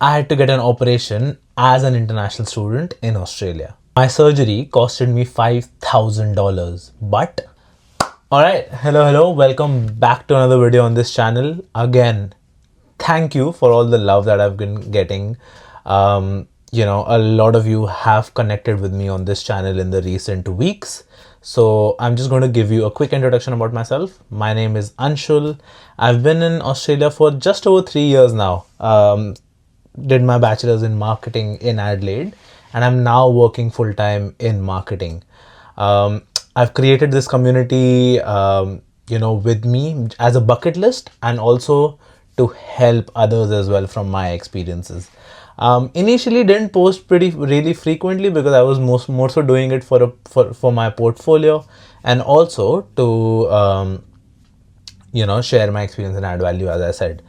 I had to get an operation as an international student in Australia. My surgery costed me $5,000. But, alright, hello, welcome back to another video on this channel. Again, thank you for all the love that I've been getting. A lot of you have connected with me on this channel in the recent weeks. So I'm just going to give you a quick introduction about myself. My name is Anshul. I've been in Australia for just over 3 years now. Did my bachelor's in marketing in Adelaide, and I'm now working full-time in marketing. I've created this community, with me as a bucket list and also to help others as well from my experiences. Initially didn't post really frequently because I was more so doing it for my portfolio and also to share my experience and add value, as I said.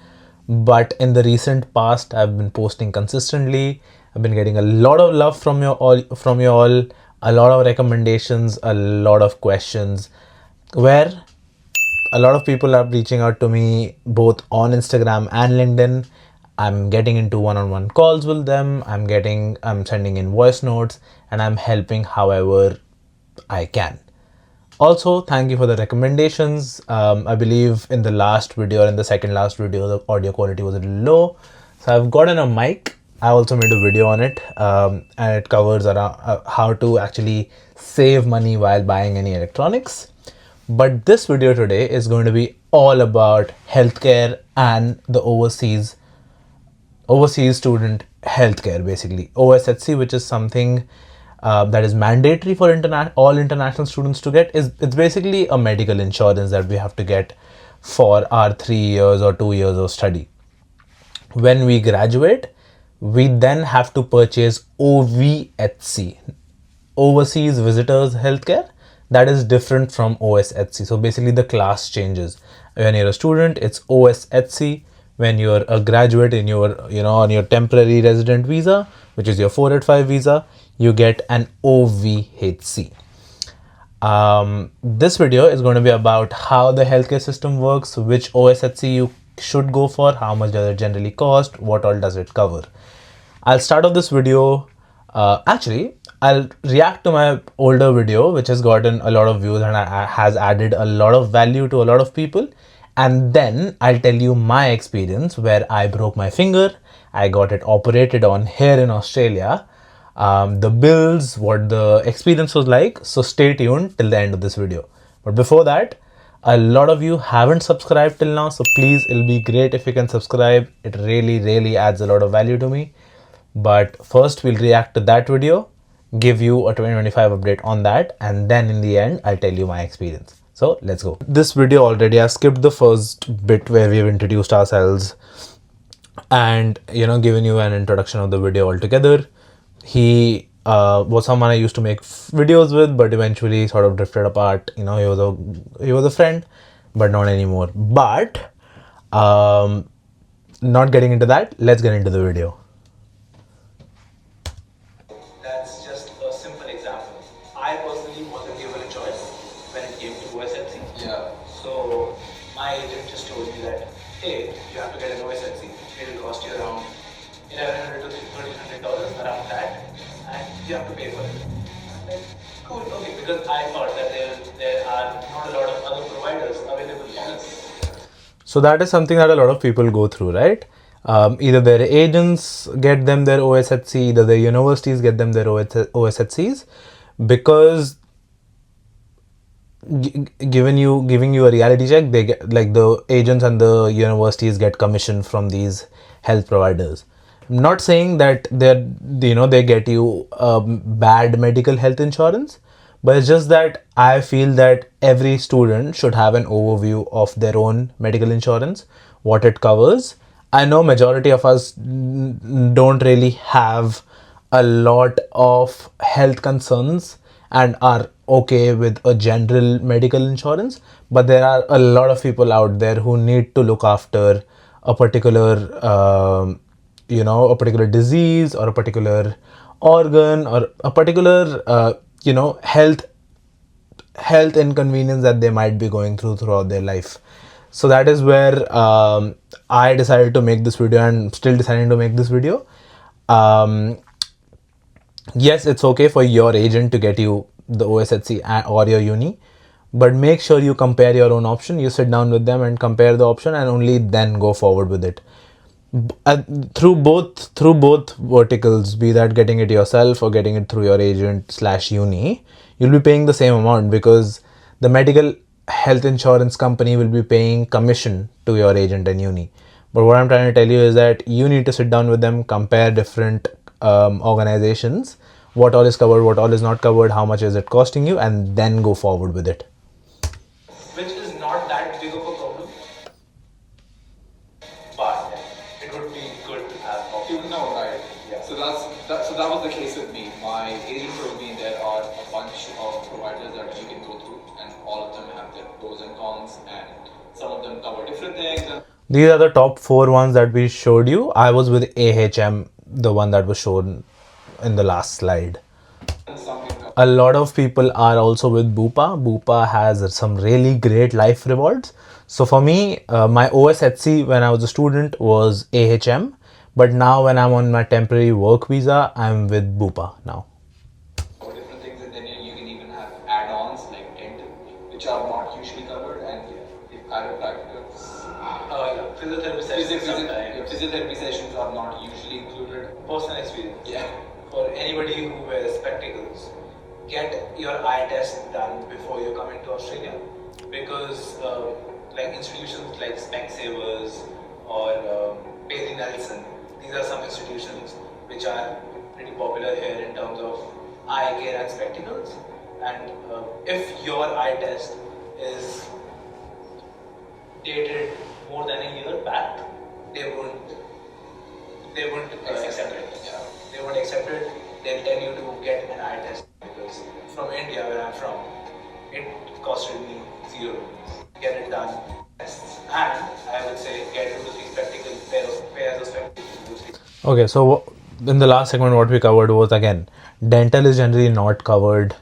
But in the recent past, I've been posting consistently. I've been getting a lot of love from you all, a lot of recommendations, a lot of questions, where a lot of people are reaching out to me both on Instagram and LinkedIn. I'm getting into one-on-one calls with them. I'm sending in voice notes, and I'm helping however I can. Also, thank you for the recommendations. I believe in the last video or in the second last video, the audio quality was a little low. So I've gotten a mic. I also made a video on it, and it covers around how to actually save money while buying any electronics. But this video today is going to be all about healthcare and the overseas student healthcare, basically OSHC, which is something that is mandatory for all international students to get. It's basically a medical insurance that we have to get for our 3 years or 2 years of study. When we graduate, we then have to purchase OVHC, Overseas Visitors Healthcare. That is different from OSHC. So basically the class changes. When you're a student, it's OSHC. When you're a graduate on your temporary resident visa, which is your 485 visa, you get an OVHC. This video is going to be about how the healthcare system works, which OSHC you should go for, how much does it generally cost, what all does it cover. I'll start off this video. I'll react to my older video, which has gotten a lot of views and has added a lot of value to a lot of people. And then I'll tell you my experience where I broke my finger. I got it operated on here in Australia. The bills, what the experience was like. So stay tuned till the end of this video. But before that, a lot of you haven't subscribed till now. So please, it'll be great if you can subscribe. It really, really adds a lot of value to me. But first we'll react to that video, give you a 2025 update on that. And then in the end, I'll tell you my experience. So let's go. This video already, I skipped the first bit where we have introduced ourselves and given you an introduction of the video altogether. He was someone I used to make videos with, but eventually sort of drifted apart. He was a friend, but not anymore. But not getting into that, let's get into the video. That's just a simple example. I personally wasn't given a choice when it came to OSHC. Yeah. So my agent just told me that, hey, you have to get an OSHC. It will cost you around $1,100 to $1,300, around that, and you have to pay for it. I'm like, cool, okay, because I thought that there are not a lot of other providers available for us. So that is something that a lot of people go through, right? Either their agents get them their OSHC, either the universities get them their OSHCs, because giving you a reality check, they get, like, the agents and the universities get commission from these health providers. I'm not saying that they get you bad medical health insurance, but it's just that I feel that every student should have an overview of their own medical insurance, what it covers. I know majority of us don't really have a lot of health concerns and are okay with a general medical insurance, but there are a lot of people out there who need to look after a particular a particular disease or a particular organ or a particular health inconvenience that they might be going throughout their life. So that is where I decided to make this video, and still deciding to make this video. Yes, it's okay for your agent to get you the OSHC or your uni, but make sure you compare your own option. You sit down with them and compare the option, and only then go forward with it. Through both verticals, be that getting it yourself or getting it through your agent/uni, you'll be paying the same amount, because the medical health insurance company will be paying commission to your agent and uni. But what I'm trying to tell you is that you need to sit down with them, compare different organizations, what all is covered, what all is not covered, how much is it costing you, and then go forward with it. which is not that big of a problem, but it would be good to have options. You know, right? Yeah. So that was the case with me. My agent told me there are a bunch of providers that you can go through, and all of them have their pros and cons, and some of them cover different things. And These are the top 4 ones that we showed you. I was with AHM, the one that was shown in the last slide. some can cover. A lot of people are also with Bupa. Bupa has some really great life rewards. So for me, my OSHC when I was a student was AHM, but now when I'm on my temporary work visa, I'm with Bupa now. Cover different things, and then you can even have add-ons like dental, which are not usually covered, and chiropractors. Physiotherapy sessions sometimes. Physiotherapy sessions are not usually included. Personal experience. Yeah. For anybody who wears spectacles, get your eye test done before you come into Australia, because like institutions like Specsavers or Bailey Nelson, these are some institutions which are pretty popular here in terms of eye care and spectacles. And if your eye test is dated more than a year back, they won't accept it. Yeah. They won't accept it. They'll tell you to get an eye test, because from India, where I'm from, it costed me 0 rupees. Get it done. Tests. And I would say get 2 to 3 pairs of spectacles. Okay, so in the last segment, what we covered was, again, dental is generally not covered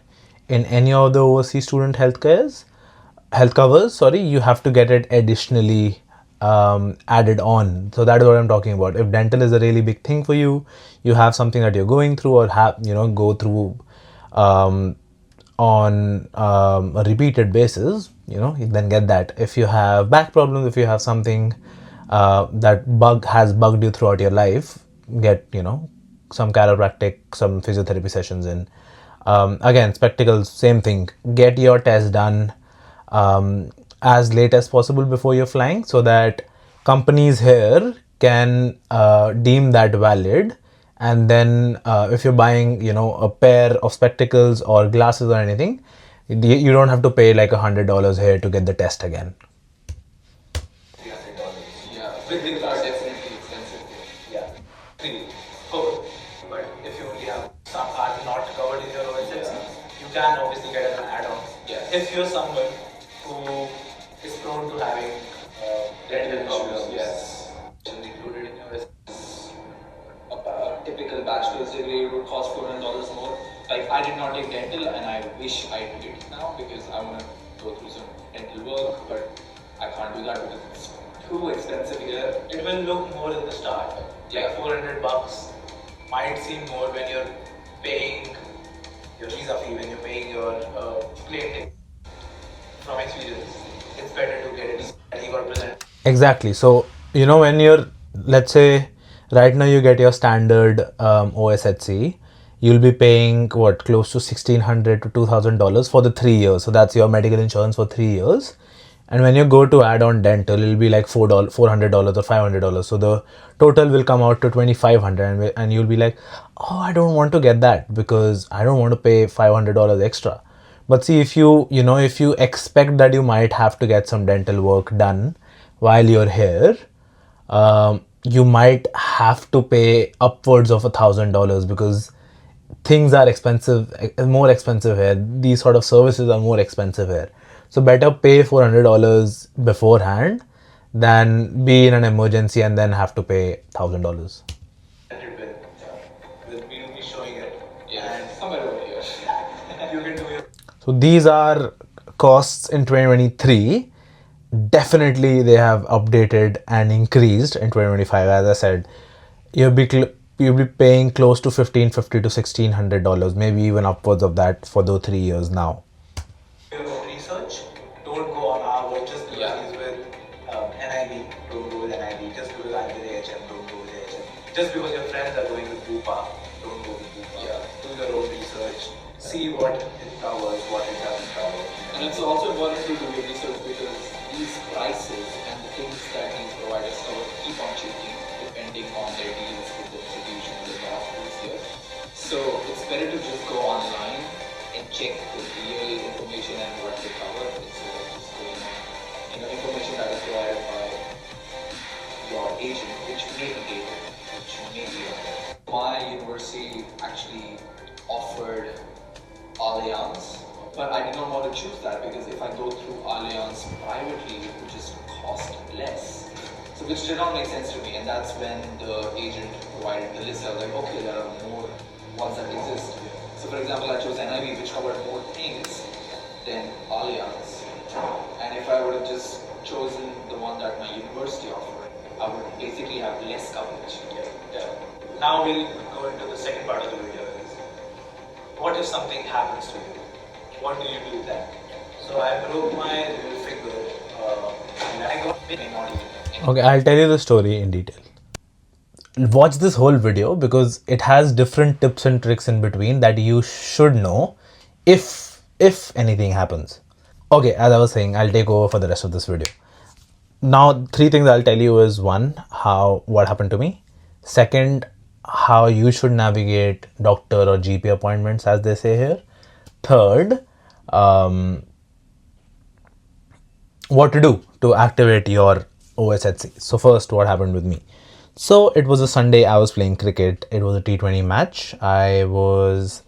in any of the overseas student health covers. Sorry, you have to get it additionally added on. So that is what I'm talking about. If dental is a really big thing for you, you have something that you're going through or go through on a repeated basis, then get that. If you have back problems, if you have something that has bugged you throughout your life, get some chiropractic, some physiotherapy sessions in. Again, spectacles, same thing. Get your test done as late as possible before you're flying, so that companies here can deem that valid. And then if you're buying a pair of spectacles or glasses or anything, you don't have to pay like $100 here to get the test again. $300. Yeah. With are definitely expensive. Yeah. Covered. But if you only have some are not covered in your OSHC, you can obviously get an add-on. Yes. If you're someone who is prone to having dental issues, Yes. included in your A typical bachelor's degree would cost $400 more. Like, I did not take dental, and I wish I did now, because I want to go through some dental work, but I can't do that because it's too expensive here. it will look more in the start. Yeah. Like $400 might seem more when you're paying your visa fee, when you're paying your plane ticket. From experience, it's better to get it and you got present. Exactly. So when you're, let's say right now you get your standard OSHC, you'll be paying close to $1,600 to $2,000 for the 3 years. So that's your medical insurance for 3 years. And when you go to add on dental, it'll be like $400 or $500. So the total will come out to $2,500, and you'll be like, oh, I don't want to get that because I don't want to pay $500 extra. But see, if you expect that you might have to get some dental work done while you're here, you might have to pay upwards of $1,000, because things are expensive, more expensive here. These sort of services are more expensive here. So better pay $400 beforehand than be in an emergency and then have to pay $1,000. We'll be showing it. Yeah, And somewhere over here. you can do your So these are costs in 2023. definitely they have updated and increased in 2025. As I said, you'll be paying close to $1,550 to $1,600, maybe even upwards of that for those 3 years now. Your own research. Don't go on our word just because he's with NIV. Don't go with NIV. Just because I'm with AHM. Don't go with AHM. Just because your friends are going with Bupa. Don't go with Bupa. Do your own research. See what it covers, what it doesn't cover. And it's also important to do your research because these prices and the things that these providers cover keep on changing depending on their deals with the institutions and the hospitals here. So it's better to just go online and check the real information and what they cover instead of just going on, information that is provided by your agent, which may be dated, which may be wrong. My university actually offered add-ons, but I did not want to choose that because if I go through add-ons privately, it would just cost less. So which did not make sense to me, and that's when the agent provided the list. I was like, okay, there are more ones that exist. So for example, I chose NIV, which covered more things than add-ons. And if I would have just chosen the one that my university offered, I would basically have less coverage. Yeah. Now we'll go into the second part of the video. What if something happens to you? What do you do then? So I broke my little finger and I got not even. Okay, I'll tell you the story in detail. Watch this whole video because it has different tips and tricks in between that you should know if anything happens. Okay, as I was saying, I'll take over for the rest of this video. Now, 3 things I'll tell you is 1, what happened to me. 2nd, how you should navigate doctor or GP appointments, as they say here. 3rd, what to do to activate your OSHC. So first, what happened with me? So it was a Sunday, I was playing cricket. It was a T20 match. I won't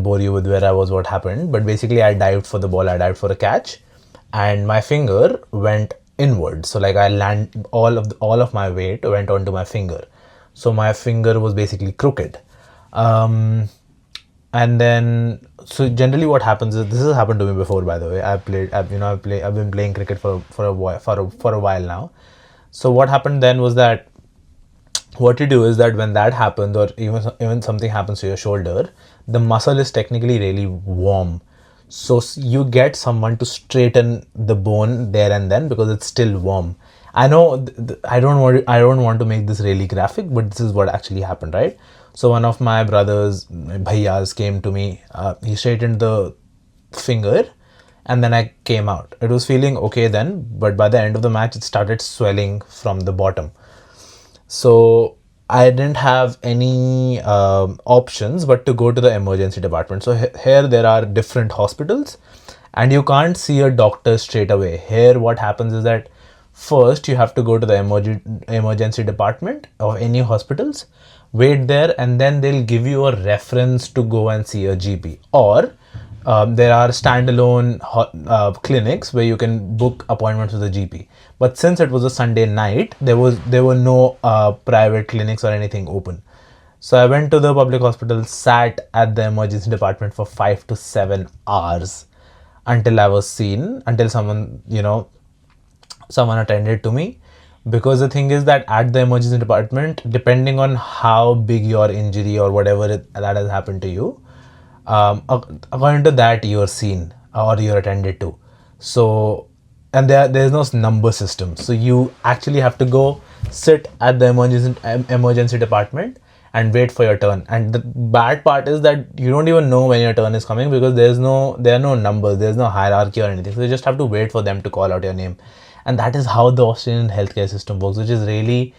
bore you with where I was, what happened, but basically I dived for the ball, I dived for a catch, and my finger went inward. So like all of my weight went onto my finger. So my finger was basically crooked. And then, so generally what happens is, this has happened to me before, by the way. I've been playing cricket for a while now. So what happened then was that, what you do is that when that happens, or even something happens to your shoulder, the muscle is technically really warm. So you get someone to straighten the bone there and then because it's still warm. I know I don't want to make this really graphic, but this is what actually happened, right? So one of my brothers, bhaiyas, came to me. He straightened the finger, and then I came out. It was feeling okay then, but by the end of the match, it started swelling from the bottom. So I didn't have any options but to go to the emergency department. So here there are different hospitals, and you can't see a doctor straight away. Here what happens is that first you have to go to the emergency department of any hospitals, wait there, and then they'll give you a reference to go and see a GP. Or there are standalone clinics where you can book appointments with a GP. But since it was a Sunday night, there were no private clinics or anything open. So I went to the public hospital, sat at the emergency department for 5 to 7 hours until I was seen, until someone attended to me. Because the thing is that at the emergency department, depending on how big your injury or whatever that has happened to you, according to that you're seen or you're attended to. So, and there's no number system, so you actually have to go sit at the emergency department and wait for your turn. And the bad part is that you don't even know when your turn is coming because there are no numbers, there's no hierarchy or anything, so you just have to wait for them to call out your name. And that is how the Australian healthcare system works, which is really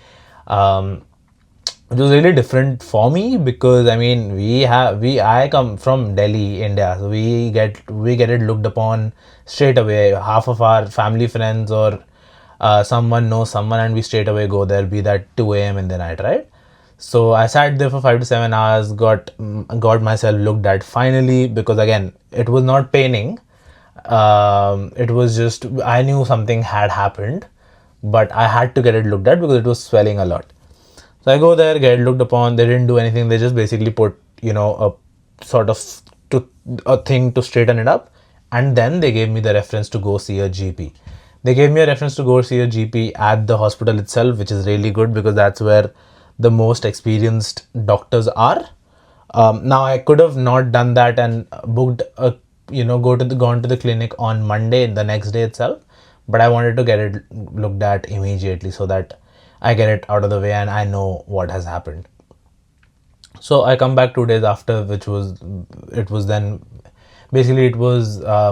it was really different for me because I mean I come from Delhi, India, so we get it looked upon straight away. Half of our family, friends, or someone knows someone, and we straight away go there, be that 2 a.m. in the night, right? So I sat there for 5 to 7 hours, got myself looked at finally, because again it was not paining. It was just, I knew something had happened, but I had to get it looked at because it was swelling a lot. So I go there, get looked upon. They didn't do anything. They just basically put, a sort of a thing to straighten it up, and then they gave me the reference to go see a GP. They gave me a reference to go see a GP at the hospital itself, which is really good because that's where the most experienced doctors are. Now I could have not done that and booked a, gone to the clinic on Monday, the next day itself, but I wanted to get it looked at immediately so that I get it out of the way and I know what has happened. So I come back 2 days after, it was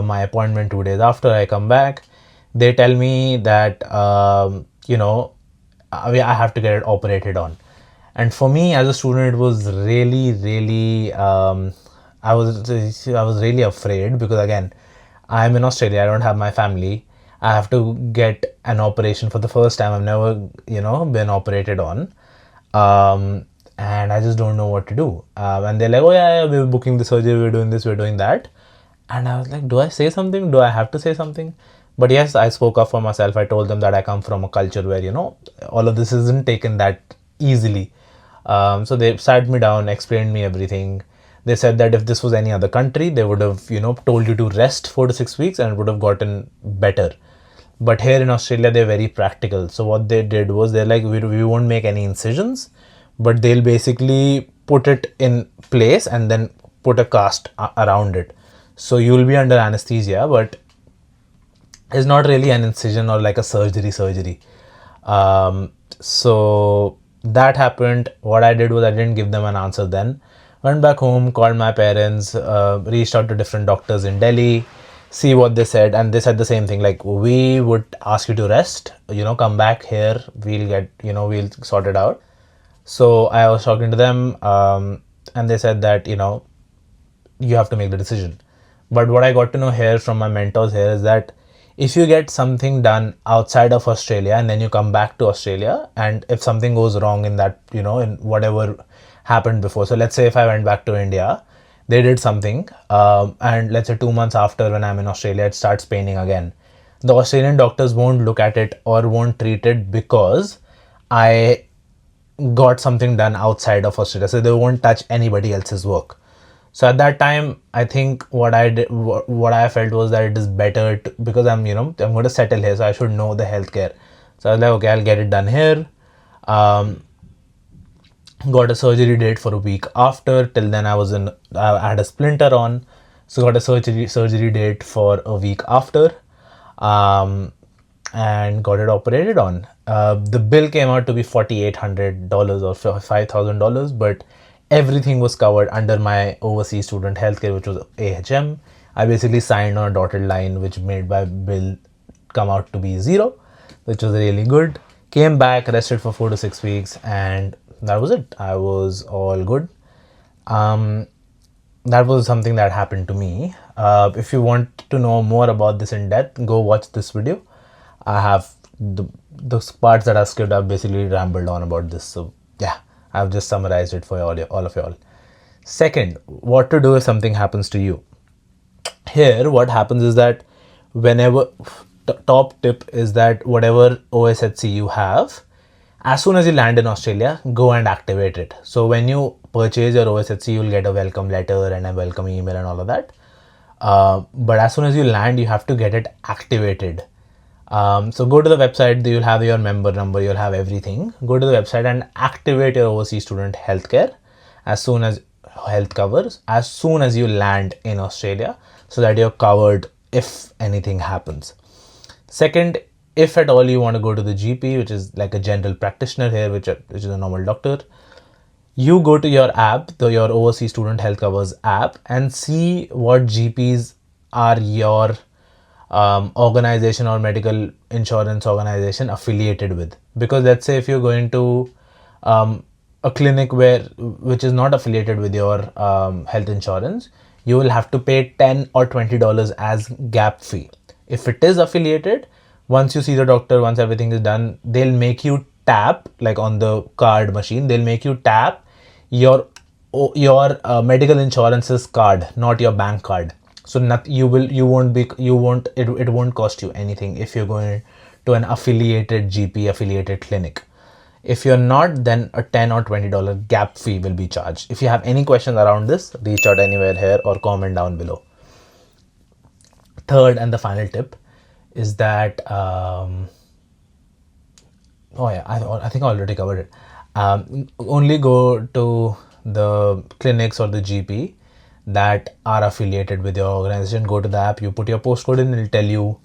my appointment 2 days after. I come back, they tell me that, I have to get it operated on. And for me as a student, it was really, I was really afraid because again, I'm in Australia, I don't have my family. I have to get an operation for the first time. I've never, been operated on. And I just don't know what to do. And they're like, oh yeah, we're booking the surgery, we're doing this, we're doing that. And I was like, do I say something? Do I have to say something? But yes, I spoke up for myself. I told them that I come from a culture where, all of this isn't taken that easily. So they sat me down, explained me everything. They said that if this was any other country, they would have, told you to rest 4 to 6 weeks and it would have gotten better. But here in Australia, they're very practical. So what they did was they're like, we won't make any incisions, but they'll basically put it in place and then put a cast around it. So you'll be under anesthesia, but it's not really an incision or like a surgery. So that happened. What I did was I didn't give them an answer then. Went back home, called my parents, reached out to different doctors in Delhi, see what they said, and they said the same thing, like, we would ask you to rest, come back here, we'll sort it out. So I was talking to them, and they said that, you have to make the decision. But what I got to know here from my mentors here is that if you get something done outside of Australia and then you come back to Australia, and if something goes wrong in that, in whatever happened before. So let's say if I went back to India, they did something, and let's say 2 months after when I'm in Australia, it starts paining again. The Australian doctors won't look at it or won't treat it because I got something done outside of Australia. So they won't touch anybody else's work. So at that time, I think what I felt was that it is better because I'm going to settle here, so I should know the healthcare. So I was like, okay, I'll get it done here. Got a surgery date for a week after. Till then I had a splinter on, so got a surgery date for a week after, and got it operated on. The bill came out to be $4,800 or $5,000, but everything was covered under my overseas student healthcare, which was AHM. I basically signed on a dotted line, which made my bill come out to be zero, which was really good. Came back, rested for 4 to 6 weeks, and that was it. I was all good. That was something that happened to me. If you want to know more about this in depth, go watch this video. I have the parts that I skipped. I've basically rambled on about this. So yeah, I've just summarized it for all of y'all. Second, what to do if something happens to you. Here, what happens is that top tip is that whatever OSHC you have, as soon as you land in Australia, go and activate it. So when you purchase your OSHC, you'll get a welcome letter and a welcome email and all of that. But as soon as you land, you have to get it activated. So go to the website, you'll have your member number, you'll have everything. Go to the website and activate your overseas student healthcare as soon as health covers, as soon as you land in Australia, so that you're covered if anything happens. Second, if at all you want to go to the GP, which is like a general practitioner here, which is a normal doctor, you go to your app, your overseas student health covers app, and see what GPs are your organization or medical insurance organization affiliated with. Because let's say if you're going to a clinic which is not affiliated with your health insurance, you will have to pay $10 or $20 as gap fee. If it is affiliated, once you see the doctor, once everything is done, they'll make you tap, like on the card machine, they'll make you tap your medical insurance's card, not your bank card. So it won't cost you anything if you're going to an affiliated GP, affiliated clinic. If you're not, then a $10 or $20 gap fee will be charged. If you have any questions around this, reach out anywhere here or comment down below. third and the final tip is that I think I already covered it. Only go to the clinics or the GP that are affiliated with your organization. Go to the app, you put your postcode in, it'll tell you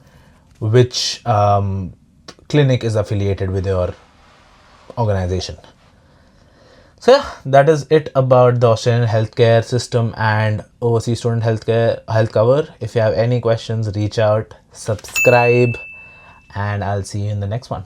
which clinic is affiliated with your organization. So yeah, that is it about the Australian healthcare system and overseas student health cover. If you have any questions, reach out, subscribe, and I'll see you in the next one.